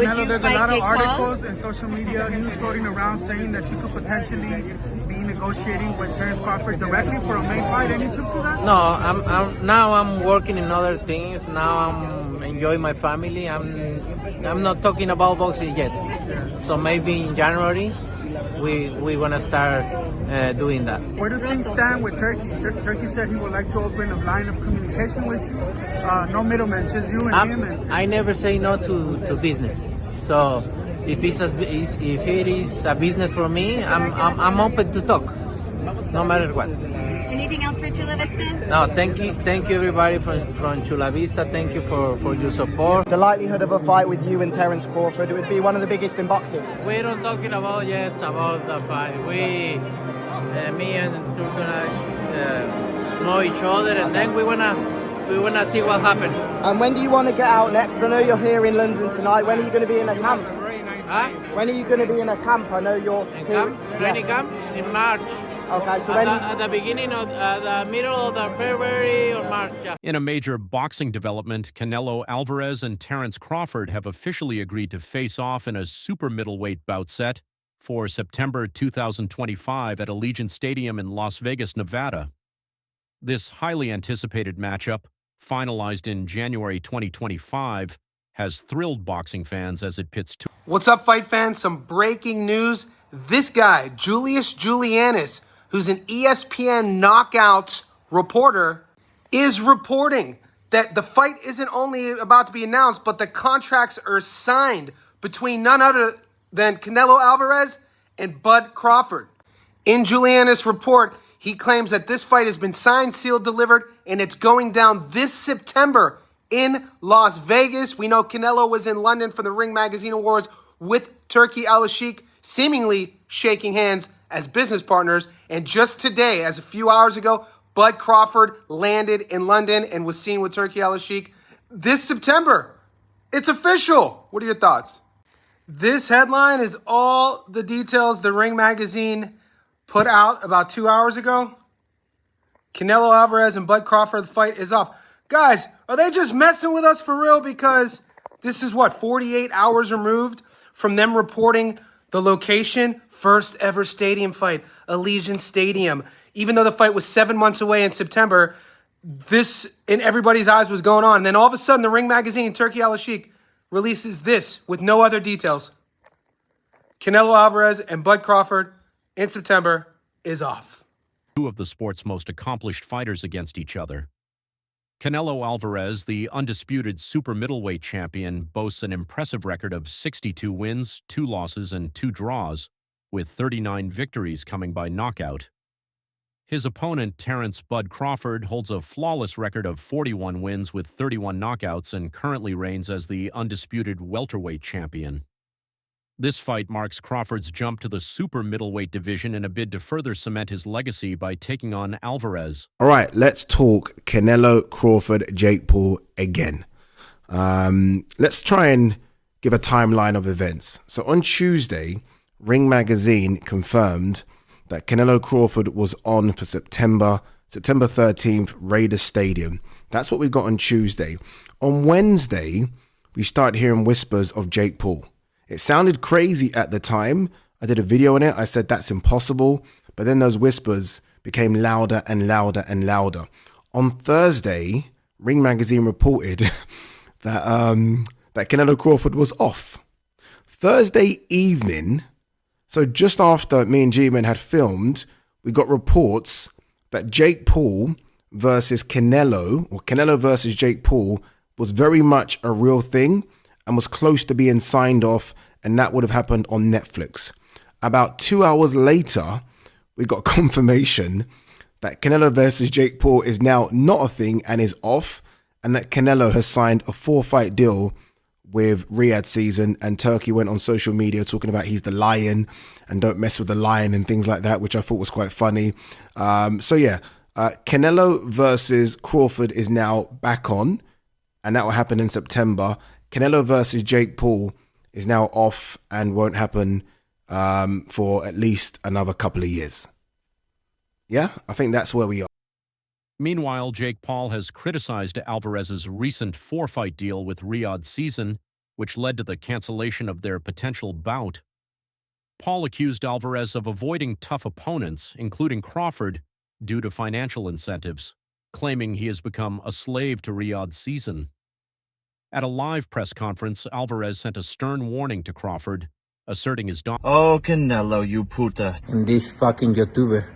Canelo, there's a lot of articles and social media news floating around saying that you could potentially be negotiating with Terence Crawford directly for a main fight. Any truth to that? No, I'm working in other things. Now I'm enjoying my family. I'm not talking about boxing yet. So maybe in January we're gonna start doing that. Where do things stand with Turkey? Turkey said he would like to open a line of communication with you. No middlemen, just you and him. I never say no to business. So if it is a business for me, I'm open to talk, no matter what. Anything else for Chula Vista? No, thank you everybody from Chula Vista. Thank you for your support. The likelihood of a fight with you and Terence Crawford, it would be one of the biggest in boxing. We don't talking about yet about the fight. Me and we're gonna know each other, and then we wanna see what happens. And when do you want to get out next? I know you're here in London tonight. When are you going to be in a camp? Huh? When are you going to be in a camp? I know you're in here. Camp? Training camp in March. Okay, so at the beginning of the middle of the February or March. Yeah. In a major boxing development, Canelo Alvarez and Terence Crawford have officially agreed to face off in a super middleweight bout set for September 2025 at Allegiant Stadium in Las Vegas, Nevada. This highly anticipated matchup, finalized in January 2025, has thrilled boxing fans as it pits two. What's up, fight fans? Some breaking news. This guy, Julius Julianis, who's an ESPN Knockouts reporter, is reporting that the fight isn't only about to be announced, but the contracts are signed between none other than Canelo Alvarez and Bud Crawford. In Julianis' report, he claims that this fight has been signed, sealed, delivered, and it's going down this September in Las Vegas. We know Canelo was in London for the Ring Magazine Awards with Turki Al-Sheikh, seemingly shaking hands as business partners. And just today, as a few hours ago, Bud Crawford landed in London and was seen with Turki Al-Sheikh this September. It's official. What are your thoughts? This headline is all the details the Ring Magazine put out about 2 hours ago. Canelo Alvarez and Bud Crawford, the fight is off. Guys, are they just messing with us for real? Because this is 48 hours removed from them reporting the location. First ever stadium fight, Allegiant Stadium. Even though the fight was 7 months away in September, this in everybody's eyes was going on. And then all of a sudden, the Ring Magazine, Turki Al-Sheikh, releases this with no other details. Canelo Alvarez and Bud Crawford in September is off. Two of the sport's most accomplished fighters against each other. Canelo Alvarez, the undisputed super middleweight champion, boasts an impressive record of 62 wins, 2 losses, and 2 draws, with 39 victories coming by knockout. His opponent, Terence "Bud" Crawford, holds a flawless record of 41 wins with 31 knockouts and currently reigns as the undisputed welterweight champion. This fight marks Crawford's jump to the super middleweight division in a bid to further cement his legacy by taking on Alvarez. All right, let's talk Canelo Crawford, Jake Paul again. Let's try and give a timeline of events. So on Tuesday, Ring Magazine confirmed that Canelo Crawford was on for September 13th, Raiders Stadium. That's what we got on Tuesday. On Wednesday, we started hearing whispers of Jake Paul. It sounded crazy at the time. I did a video on it. I said that's impossible. But then those whispers became louder and louder and louder. On Thursday, Ring Magazine reported that Canelo Crawford was off. Thursday evening, so just after me and G-Man had filmed, we got reports that Jake Paul versus Canelo, or Canelo versus Jake Paul, was very much a real thing and was close to being signed off, and that would have happened on Netflix. About 2 hours later, we got confirmation that Canelo versus Jake Paul is now not a thing and is off, and that Canelo has signed a 4-fight deal with Riyadh Season, and Turkey went on social media talking about he's the lion and don't mess with the lion and things like that, which I thought was quite funny. Canelo versus Crawford is now back on, and that will happen in September. Canelo versus Jake Paul is now off and won't happen for at least another couple of years. Yeah, I think that's where we are. Meanwhile, Jake Paul has criticized Alvarez's recent 4-fight deal with Riyadh Season, which led to the cancellation of their potential bout. Paul accused Alvarez of avoiding tough opponents, including Crawford, due to financial incentives, claiming he has become a slave to Riyadh's season. At a live press conference, Alvarez sent a stern warning to Crawford, asserting his Oh, Canelo, you puta. And this fucking YouTuber,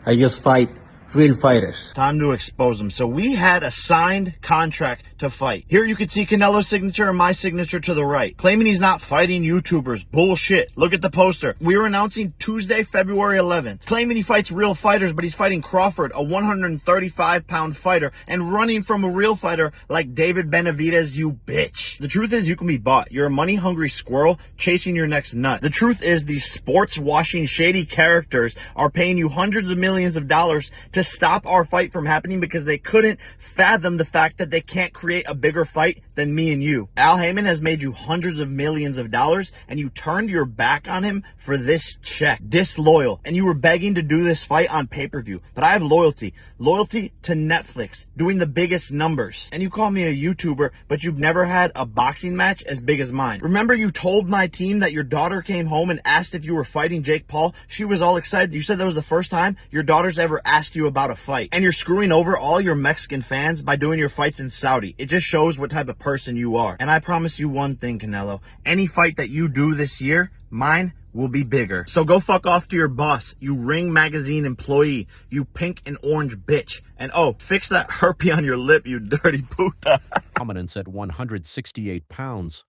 I just fight real fighters. Time to expose him. So we had a signed contract to fight. Here you can see Canelo's signature and my signature to the right. Claiming he's not fighting YouTubers. Bullshit. Look at the poster. We were announcing Tuesday, February 11th. Claiming he fights real fighters, but he's fighting Crawford, a 135-pound fighter, and running from a real fighter like David Benavidez, you bitch. The truth is you can be bought. You're a money-hungry squirrel chasing your next nut. The truth is these sports-washing shady characters are paying you hundreds of millions of dollars to stop our fight from happening because they couldn't fathom the fact that they can't create a bigger fight than me and you. Al Heyman has made you hundreds of millions of dollars and you turned your back on him for this check. Disloyal. And you were begging to do this fight on pay-per-view. But I have loyalty. Loyalty to Netflix, doing the biggest numbers. And you call me a YouTuber, but you've never had a boxing match as big as mine. Remember you told my team that your daughter came home and asked if you were fighting Jake Paul? She was all excited. You said that was the first time your daughter's ever asked you about a fight. And you're screwing over all your Mexican fans by doing your fights in Saudi. It just shows what type of person you are. And I promise you one thing, Canelo. Any fight that you do this year, mine will be bigger. So go fuck off to your boss, you Ring Magazine employee, you pink and orange bitch. And oh, fix that herpes on your lip, you dirty puta. dominance at 168 pounds.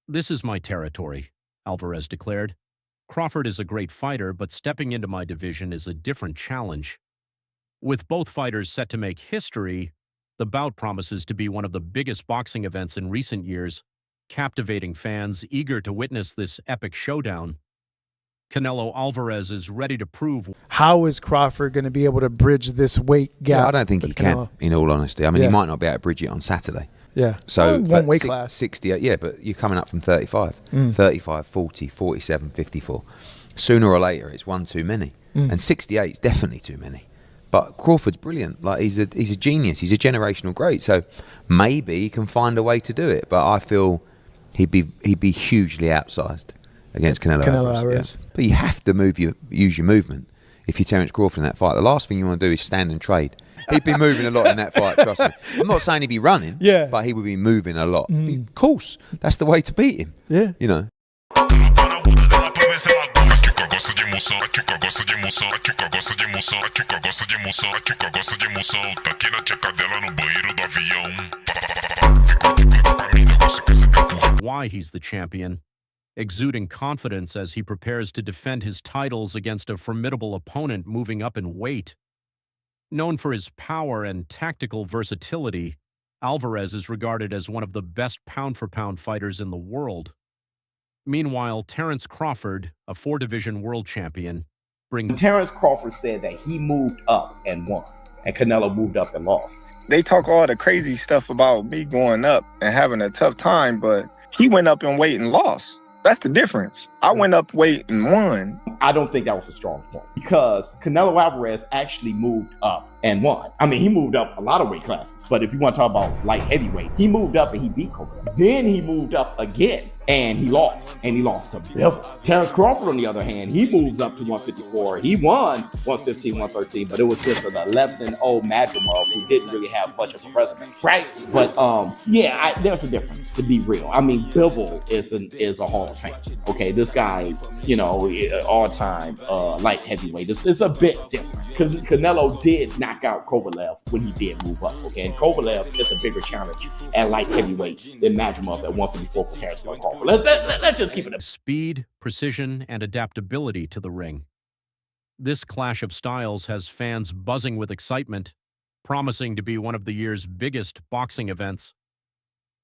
This is my territory, Alvarez declared. Crawford is a great fighter, but stepping into my division is a different challenge. With both fighters set to make history, the bout promises to be one of the biggest boxing events in recent years, captivating fans eager to witness this epic showdown. Canelo Alvarez is ready to prove. How is Crawford going to be able to bridge this weight gap? Yeah, I don't think he can, in all honesty. I mean, he might not be able to bridge it on Saturday. Yeah. So, one weight class. 68, yeah, but you're coming up from 35. 35, 40, 47, 54. Sooner or later, it's one too many. And 68 is definitely too many. But Crawford's brilliant. Like he's a genius. He's a generational great. So maybe he can find a way to do it. But I feel he'd be hugely outsized against Canelo Alvarez. Yeah. But you have to use your movement. If you're Terence Crawford in that fight, the last thing you want to do is stand and trade. He'd be moving a lot in that fight. Trust me. I'm not saying he'd be running. Yeah. But he would be moving a lot. Of course, that's the way to beat him. Yeah. You know. Why he's the champion, exuding confidence as he prepares to defend his titles against a formidable opponent moving up in weight. Known for his power and tactical versatility, Alvarez is regarded as one of the best pound-for-pound fighters in the world. Meanwhile, Terence Crawford, a four-division world champion, Terence Crawford said that he moved up and won, and Canelo moved up and lost. They talk all the crazy stuff about me going up and having a tough time, but he went up in weight and lost. That's the difference. I went up weight and won. I don't think that was a strong point because Canelo Alvarez actually moved up and won. I mean, he moved up a lot of weight classes, but if you want to talk about light heavyweight, he moved up and he beat Crawford. Then he moved up again and he lost to Bivol. Terence Crawford, on the other hand, he moves up to 154. He won 115, 113, but it was just an 11-0 Madrimov who didn't really have much of a resume, right? But there's a difference, to be real. I mean, Bivol is a Hall of Fame. Okay, this guy, all-time light heavyweight. It's a bit different. Canelo did knock out Kovalev when he did move up. Okay, and Kovalev is a bigger challenge at light heavyweight than Madrimov at 154 for Terence Crawford. Let's just keep it up. Speed, precision, and adaptability to the ring. This clash of styles has fans buzzing with excitement, promising to be one of the year's biggest boxing events.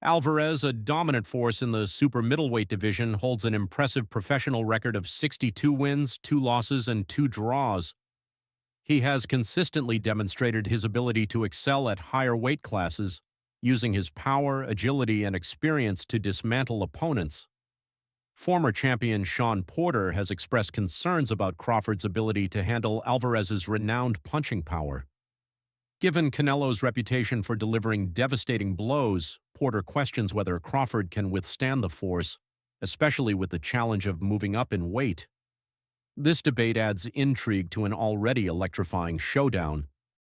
Alvarez, a dominant force in the super middleweight division, holds an impressive professional record of 62 wins, 2 losses, and 2 draws. He has consistently demonstrated his ability to excel at higher weight classes, using his power, agility, and experience to dismantle opponents. Former champion Sean Porter has expressed concerns about Crawford's ability to handle Alvarez's renowned punching power. Given Canelo's reputation for delivering devastating blows, Porter questions whether Crawford can withstand the force, especially with the challenge of moving up in weight. This debate adds intrigue to an already electrifying showdown,